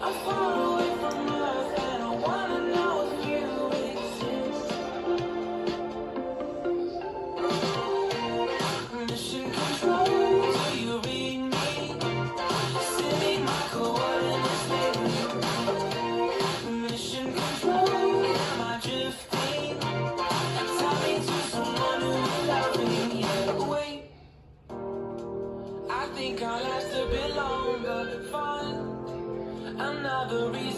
I'm far away from Earth and I wanna know if you exist. Mission control, do you read me? Send me my coordinates, baby. Mission control, am I drifting? Tell me to someone who's loving. Yeah, wait, I think I'll last a bit longer. Find another reason